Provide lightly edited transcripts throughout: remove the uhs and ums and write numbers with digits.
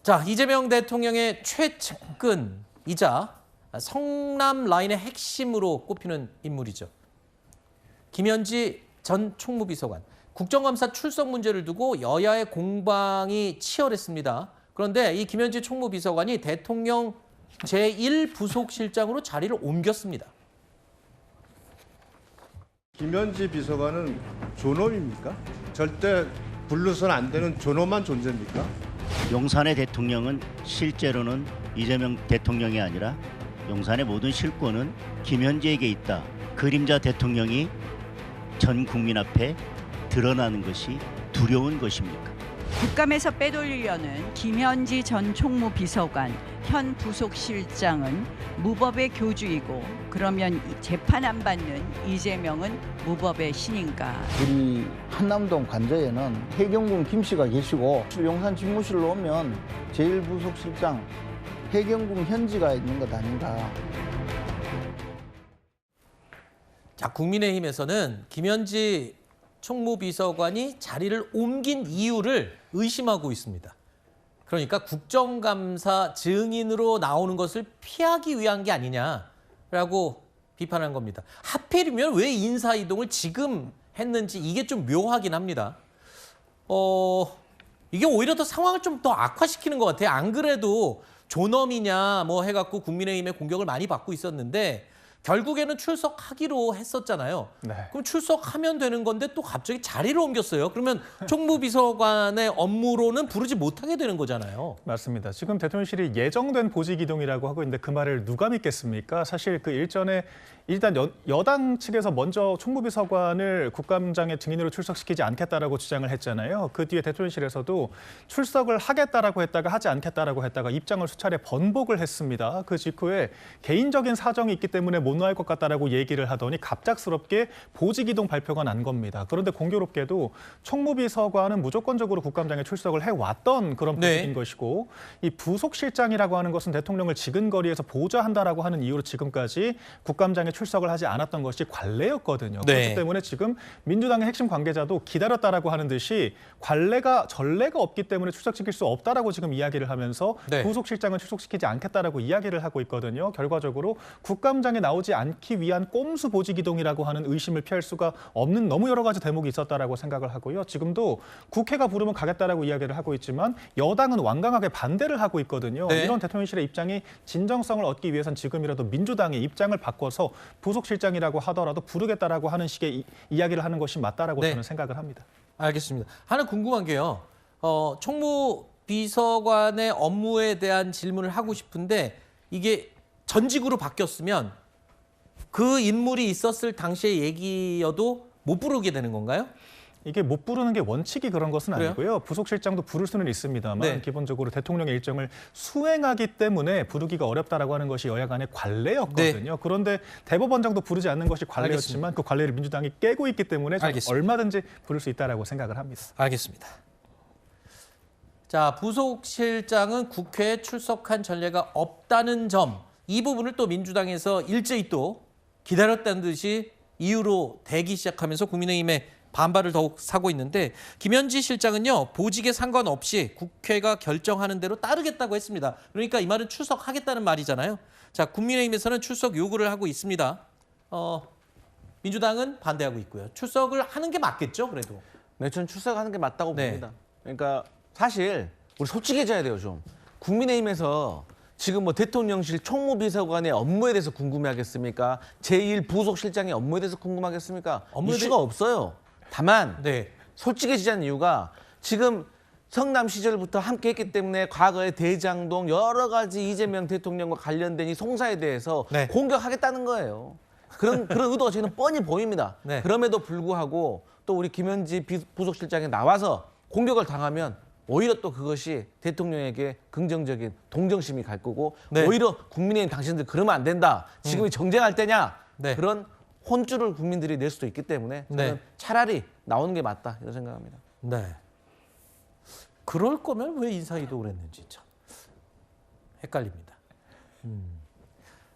자, 이재명 대통령의 최측근이자 성남 라인의 핵심으로 꼽히는 인물이죠. 김현지 전 총무비서관. 국정감사 출석 문제를 두고 여야의 공방이 치열했습니다. 그런데 이 김현지 총무비서관이 대통령 제1부속실장으로 자리를 옮겼습니다. 김현지 비서관은 존엄입니까? 절대 불러서는 안 되는 존엄한 존재입니까? 용산의 대통령은 실제로는 이재명 대통령이 아니라 용산의 모든 실권은 김현지에게 있다. 그림자 대통령이 전 국민 앞에 드러나는 것이 두려운 것입니까? 국감에서 빼돌리려는 김현지 전 총무비서관 현 부속실장은 무법의 교주이고 그러면 재판 안 받는 이재명은 무법의 신인가? 우리 한남동 관저에는 해경군 김 씨가 계시고 용산 집무실로 오면 제1부속실장 해경군 현지가 있는 것 아닌가. 자, 국민의힘에서는 김현지 총무비서관이 자리를 옮긴 이유를 의심하고 있습니다. 그러니까 국정감사 증인으로 나오는 것을 피하기 위한 게 아니냐라고 비판한 겁니다. 하필이면 왜 인사이동을 지금 했는지 이게 좀 묘하긴 합니다. 이게 오히려 더 상황을 좀 더 악화시키는 것 같아요. 안 그래도 존엄이냐 뭐 해갖고 국민의힘의 공격을 많이 받고 있었는데 결국에는 출석하기로 했었잖아요. 네. 그럼 출석하면 되는 건데 또 갑자기 자리를 옮겼어요. 그러면 총무비서관의 업무로는 부르지 못하게 되는 거잖아요. 맞습니다. 지금 대통령실이 예정된 보직 이동이라고 하고 있는데 그 말을 누가 믿겠습니까? 사실 그 일전에 일단 여당 측에서 먼저 총무비서관을 국감장에 증인으로 출석시키지 않겠다라고 주장을 했잖아요. 그 뒤에 대통령실에서도 출석을 하겠다라고 했다가 하지 않겠다라고 했다가 입장을 수차례 번복을 했습니다. 그 직후에 개인적인 사정이 있기 때문에 못 나올 것 같다라고 얘기를 하더니 갑작스럽게 보직 이동 발표가 난 겁니다. 그런데 공교롭게도 총무비서관은 무조건적으로 국감장에 출석을 해왔던 그런 보직인 것이고 이 부속실장이라고 하는 것은 대통령을 지근거리에서 보좌한다라고 하는 이유로 지금까지 국감장에 출석을 하지 않았던 것이 관례였거든요. 그렇기 때문에 지금 민주당의 핵심 관계자도 기다렸다라고 하는 듯이 전례가 없기 때문에 출석시킬 수 없다라고 지금 이야기를 하면서 부속실장은 출석시키지 않겠다라고 이야기를 하고 있거든요. 결과적으로 국감장에 나오지 않기 위한 꼼수 보직 이동이라고 하는 의심을 피할 수가 없는 너무 여러 가지 대목이 있었다라고 생각을 하고요. 지금도 국회가 부르면 가겠다라고 이야기를 하고 있지만 여당은 완강하게 반대를 하고 있거든요. 이런 대통령실의 입장이 진정성을 얻기 위해선 지금이라도 민주당이 입장을 바꿔서 부속실장이라고 하더라도 부르겠다라고 하는 식의 이야기를 하는 것이 맞다라고 저는 생각을 합니다. 알겠습니다. 하나 궁금한 게요. 총무비서관의 업무에 대한 질문을 하고 싶은데 이게 전직으로 바뀌었으면 그 인물이 있었을 당시의 얘기여도 못 부르게 되는 건가요? 이게 못 부르는 게 원칙이 그런 것은 그래요? 아니고요. 부속실장도 부를 수는 있습니다만 기본적으로 대통령의 일정을 수행하기 때문에 부르기가 어렵다라고 하는 것이 여야 간의 관례였거든요. 그런데 대법원장도 부르지 않는 것이 관례였지만 그 관례를 민주당이 깨고 있기 때문에 얼마든지 부를 수 있다라고 생각을 합니다. 알겠습니다. 자, 부속실장은 국회에 출석한 전례가 없다는 점, 이 부분을 또 민주당에서 일제히 또 기다렸다는 듯이 이유로 대기 시작하면서 국민의힘의 반발을 더욱 사고 있는데 김현지 실장은요, 보직에 상관없이 국회가 결정하는 대로 따르겠다고 했습니다. 그러니까 이 말은 출석하겠다는 말이잖아요. 자, 국민의힘에서는 출석 요구를 하고 있습니다. 민주당은 반대하고 있고요. 출석을 하는 게 맞겠죠, 그래도? 네, 저는 출석하는 게 맞다고 봅니다. 그러니까 사실 우리 솔직해져야 돼요, 좀. 국민의힘에서 지금 뭐 대통령실 총무비서관의 업무에 대해서 궁금해하겠습니까? 제1부속실장의 업무에 대해서 궁금하겠습니까? 이슈가 없어요. 다만 솔직해지자는 이유가 지금 성남 시절부터 함께 했기 때문에 과거에 대장동 여러 가지 이재명 대통령과 관련된 이 송사에 대해서 공격하겠다는 거예요. 그런 의도가 저는 뻔히 보입니다. 그럼에도 불구하고 또 우리 김현지 부속실장이 나와서 공격을 당하면 오히려 또 그것이 대통령에게 긍정적인 동정심이 갈 거고 오히려 국민의힘 당신들 그러면 안 된다. 지금이 정쟁할 때냐. 그런 혼쭐을 국민들이 낼 수도 있기 때문에 저는 차라리 나오는 게 맞다 이런 생각합니다. 그럴 거면 왜 인사이동을 했는지 참 헷갈립니다.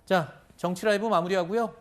자, 정치 라이브 마무리하고요.